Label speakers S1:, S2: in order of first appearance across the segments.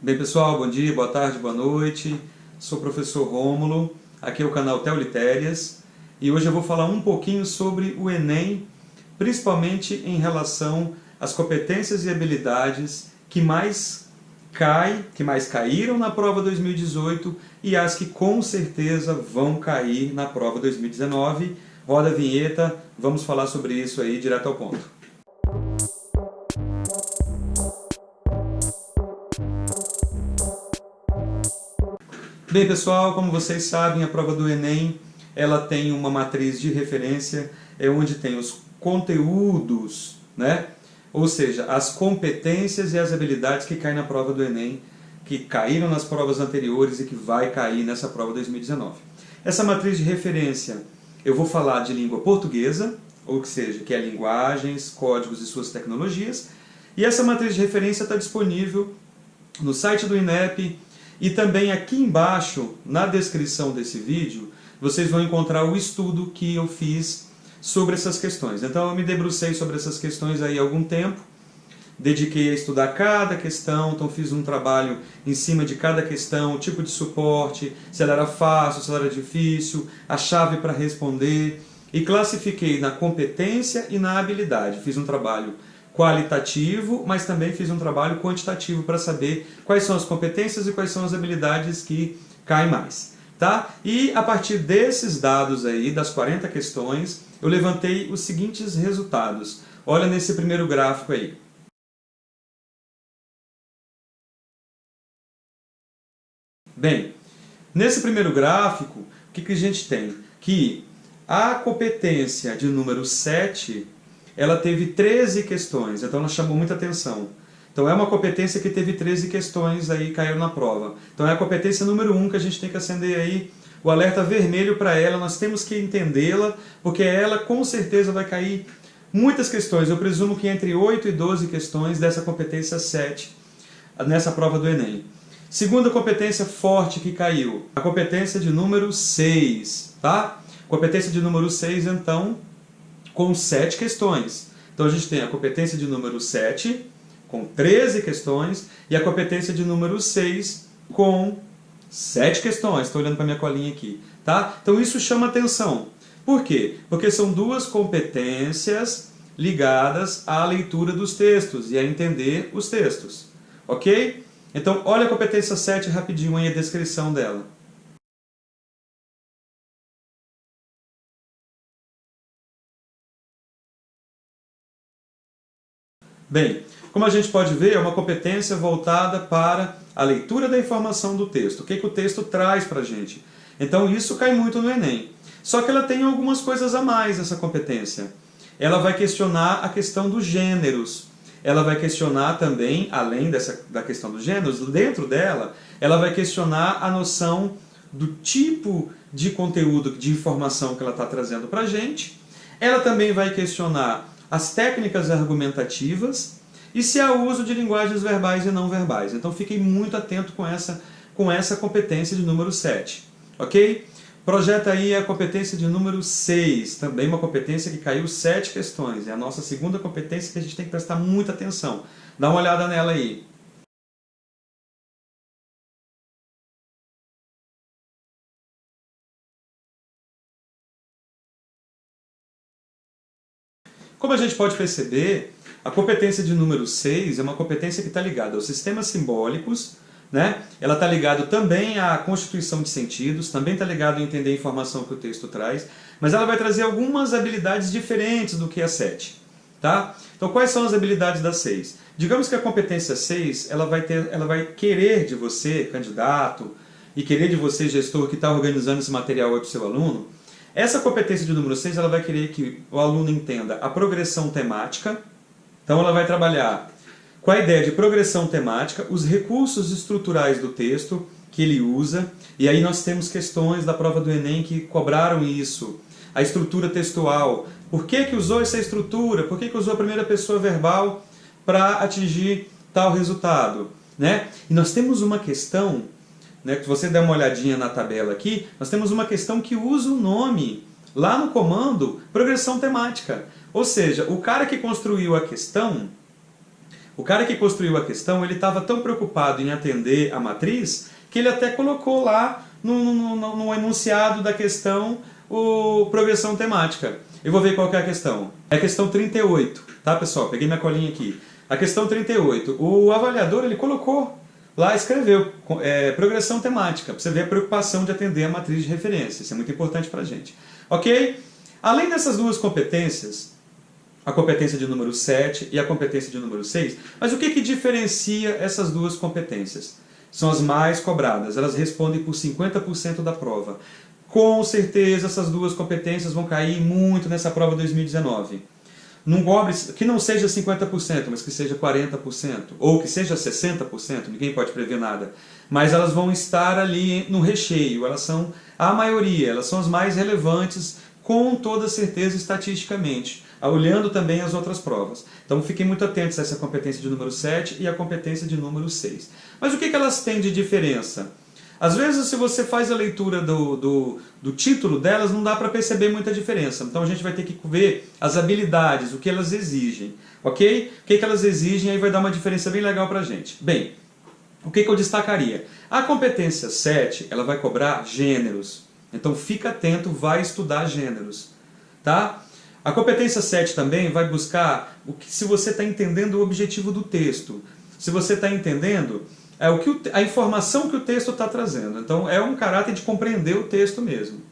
S1: Bem, pessoal, bom dia, boa tarde, boa noite. Sou o professor Rômulo, aqui é o canal Teolitérias e hoje eu vou falar um pouquinho sobre o Enem, principalmente em relação às competências e habilidades que mais caíram na prova 2018 e as que com certeza vão cair na prova 2019. Roda a vinheta, vamos falar sobre isso aí direto ao ponto. Bem, pessoal, como vocês sabem, a prova do Enem ela tem uma matriz de referência, onde tem os conteúdos, né? Ou seja, as competências e as habilidades que caem na prova do Enem, que caíram nas provas anteriores e que vai cair nessa prova 2019. Essa matriz de referência, eu vou falar de língua portuguesa, ou seja, que é linguagens, códigos e suas tecnologias, e essa matriz de referência está disponível no site do INEP, e também aqui embaixo, na descrição desse vídeo, vocês vão encontrar o estudo que eu fiz sobre essas questões. Então eu me debrucei sobre essas questões aí há algum tempo, dediquei a estudar cada questão, então fiz um trabalho em cima de cada questão, o tipo de suporte, se ela era fácil, se ela era difícil, a chave para responder, e classifiquei na competência e na habilidade. Fiz um trabalho qualitativo, mas também fiz um trabalho quantitativo para saber quais são as competências e quais são as habilidades que caem mais. Tá? E a partir desses dados aí, das 40 questões, eu levantei os seguintes resultados. Olha nesse primeiro gráfico aí. Bem, nesse primeiro gráfico, o que a gente tem? Que a competência de número 7, ela teve 13 questões, então ela chamou muita atenção. Então é uma competência que teve 13 questões aí, caiu na prova. Então é a competência número 1 que a gente tem que acender aí o alerta vermelho para ela, nós temos que entendê-la, porque ela com certeza vai cair muitas questões. Eu presumo que entre 8 e 12 questões dessa competência 7 nessa prova do Enem. Segunda competência forte que caiu, a competência de número 6, tá? Competência de número 6, então, com 7 questões. Então a gente tem a competência de número 7, com 13 questões, e a competência de número 6, com 7 questões. Estou olhando para a minha colinha aqui. Tá? Então isso chama atenção. Por quê? Porque são duas competências ligadas à leitura dos textos e a entender os textos. Ok? Então olha a competência 7 rapidinho aí, a descrição dela. Bem, como a gente pode ver, é uma competência voltada para a leitura da informação do texto. O que o texto traz para a gente. Então isso cai muito no Enem. Só que ela tem algumas coisas a mais, essa competência. Ela vai questionar a questão dos gêneros. Ela vai questionar também, além da questão dos gêneros, dentro dela, ela vai questionar a noção do tipo de conteúdo, de informação que ela está trazendo para a gente. Ela também vai questionar as técnicas argumentativas e se há uso de linguagens verbais e não verbais. Então fiquem muito atento com essa competência de número 7. Ok? Projeta aí a competência de número 6, também uma competência que caiu 7 questões. É a nossa segunda competência que a gente tem que prestar muita atenção. Dá uma olhada nela aí. Como a gente pode perceber, a competência de número 6 é uma competência que está ligada aos sistemas simbólicos, né? Ela está ligada também à constituição de sentidos, também está ligada a entender a informação que o texto traz, mas ela vai trazer algumas habilidades diferentes do que a 7. Tá? Então quais são as habilidades da 6? Digamos que a competência 6 ela vai querer de você, candidato, e querer de você, gestor, que está organizando esse material para o seu aluno. Essa competência de número 6 ela vai querer que o aluno entenda a progressão temática. Então ela vai trabalhar com a ideia de progressão temática, os recursos estruturais do texto que ele usa, e aí nós temos questões da prova do Enem que cobraram isso. A estrutura textual, por que usou essa estrutura? Por que usou a primeira pessoa verbal para atingir tal resultado? Né? E nós temos uma questão, né, que você der uma olhadinha na tabela aqui, nós temos uma questão que usa o nome, lá no comando, progressão temática. Ou seja, o cara que construiu a questão O cara que construiu a questão, ele estava tão preocupado em atender a matriz, que ele até colocou lá no enunciado da questão progressão temática. Eu vou ver qual que é a questão. É a questão 38, tá, pessoal? Peguei minha colinha aqui. A questão 38. O avaliador, ele colocou lá, escreveu progressão temática, para você ver a preocupação de atender a matriz de referência. Isso é muito importante para a gente. Ok? Além dessas duas competências, a competência de número 7 e a competência de número 6, mas o que diferencia essas duas competências? São as mais cobradas, elas respondem por 50% da prova. Com certeza essas duas competências vão cair muito nessa prova 2019. Não cobre, que não seja 50%, mas que seja 40%, ou que seja 60%, ninguém pode prever nada. Mas elas vão estar ali no recheio, elas são a maioria, elas são as mais relevantes, com toda certeza estatisticamente, olhando também as outras provas. Então fiquem muito atentos a essa competência de número 7 e a competência de número 6. Mas o que elas têm de diferença? Às vezes, se você faz a leitura do título delas, não dá para perceber muita diferença. Então a gente vai ter que ver as habilidades, o que elas exigem. Ok? O que elas exigem, aí vai dar uma diferença bem legal para a gente. Bem, o que eu destacaria? A competência 7, ela vai cobrar gêneros. Então fica atento, vai estudar gêneros. Tá? A competência 7 também vai buscar se você está entendendo o objetivo do texto. Se você está entendendo a informação que o texto está trazendo. Então é um caráter de compreender o texto mesmo.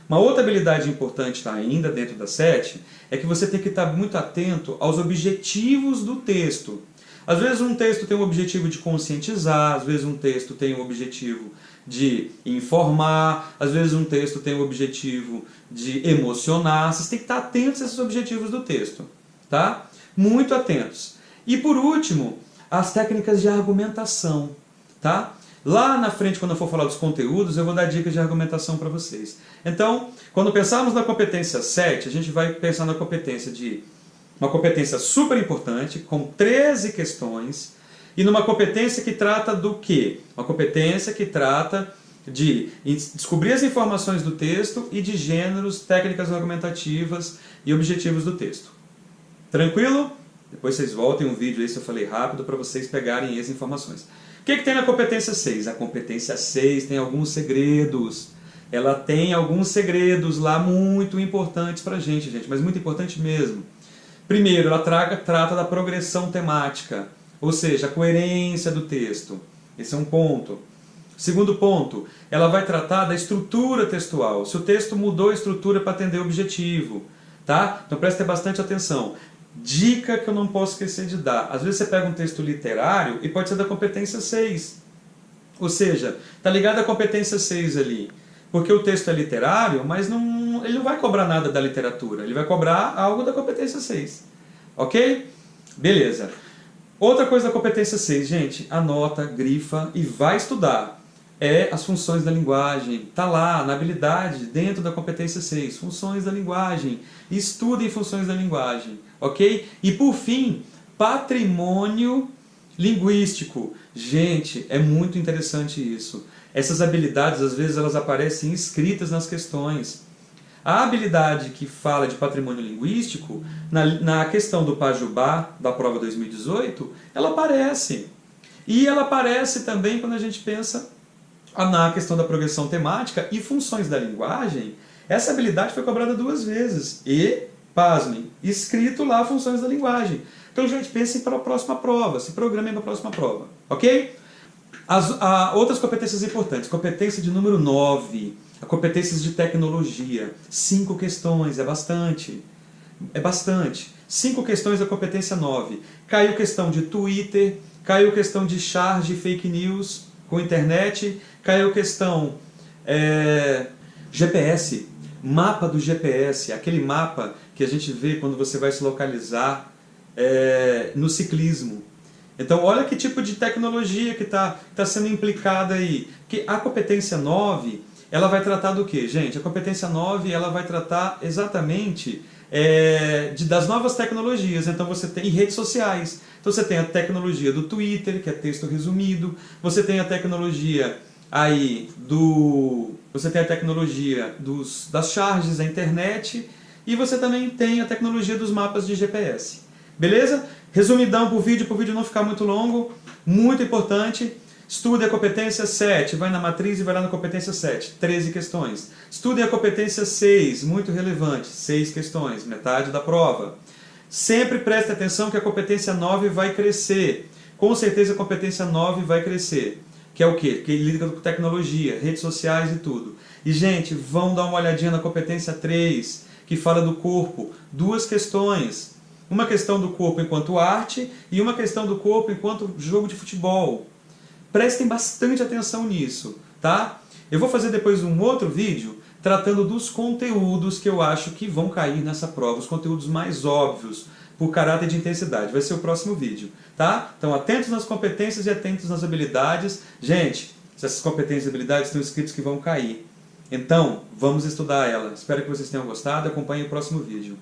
S1: Uma outra habilidade importante ainda dentro da 7 é que você tem que estar muito atento aos objetivos do texto. Às vezes um texto tem o objetivo de conscientizar, às vezes um texto tem o objetivo de informar, às vezes um texto tem o objetivo de emocionar. Vocês têm que estar atentos a esses objetivos do texto. Tá? Muito atentos. E por último, as técnicas de argumentação. Tá? Lá na frente, quando eu for falar dos conteúdos, eu vou dar dicas de argumentação para vocês. Então, quando pensarmos na competência 7, a gente vai pensar na competência de uma competência super importante, com 13 questões, e numa competência que trata do quê? Uma competência que trata de descobrir as informações do texto e de gêneros, técnicas argumentativas e objetivos do texto. Tranquilo? Depois vocês voltem um vídeo aí, se eu falei rápido, para vocês pegarem as informações. O que tem na competência 6? A competência 6 tem alguns segredos. Ela tem alguns segredos lá muito importantes para a gente, mas muito importante mesmo. Primeiro, ela trata da progressão temática, ou seja, a coerência do texto. Esse é um ponto. Segundo ponto, ela vai tratar da estrutura textual. Se o texto mudou a estrutura para atender o objetivo. Tá? Então preste bastante atenção. Dica que eu não posso esquecer de dar. Às vezes você pega um texto literário e pode ser da competência 6. Ou seja, está ligado à competência 6 ali. Porque o texto é literário, mas ele não vai cobrar nada da literatura. Ele vai cobrar algo da competência 6. Ok? Beleza. Outra coisa da competência 6, gente, anota, grifa e vai estudar. É as funções da linguagem. Está lá, na habilidade, dentro da competência 6. Funções da linguagem. Estudem funções da linguagem. Ok? E por fim, patrimônio linguístico. Gente, é muito interessante isso. Essas habilidades, às vezes, elas aparecem escritas nas questões. A habilidade que fala de patrimônio linguístico, na questão do Pajubá, da prova 2018, ela aparece. E ela aparece também quando a gente pensa na questão da progressão temática e funções da linguagem. Essa habilidade foi cobrada 2 vezes. E, pasmem, escrito lá funções da linguagem. Então, gente, pensem para a próxima prova, se programem para a próxima prova. Ok? Outras competências importantes. Competência de número 9. A competências de tecnologia. 5 questões, é bastante. É bastante. 5 questões da competência 9. Caiu questão de Twitter, caiu questão de charge fake news com internet, caiu questão GPS, mapa do GPS, aquele mapa que a gente vê quando você vai se localizar no ciclismo. Então, olha que tipo de tecnologia que está sendo implicada aí. Porque a competência 9, ela vai tratar do quê, gente? A competência 9, ela vai tratar exatamente das novas tecnologias. Então, você tem redes sociais. Então, você tem a tecnologia do Twitter, que é texto resumido. Você tem a tecnologia aí você tem a tecnologia das charges da internet. E você também tem a tecnologia dos mapas de GPS. Beleza? Resumidão para o vídeo não ficar muito longo, muito importante. Estude a competência 7, vai na matriz e vai lá na competência 7, 13 questões. Estude a competência 6, muito relevante, 6 questões, metade da prova. Sempre preste atenção que a competência 9 vai crescer. Com certeza a competência 9 vai crescer. Que é o quê? Que lida com tecnologia, redes sociais e tudo. E, gente, vão dar uma olhadinha na competência 3, que fala do corpo. 2 questões. Uma questão do corpo enquanto arte e uma questão do corpo enquanto jogo de futebol. Prestem bastante atenção nisso, tá? Eu vou fazer depois um outro vídeo tratando dos conteúdos que eu acho que vão cair nessa prova, os conteúdos mais óbvios, por caráter de intensidade. Vai ser o próximo vídeo, tá? Então, atentos nas competências e atentos nas habilidades. Gente, essas competências e habilidades estão escritos que vão cair. Então, vamos estudar elas. Espero que vocês tenham gostado. Acompanhem o próximo vídeo.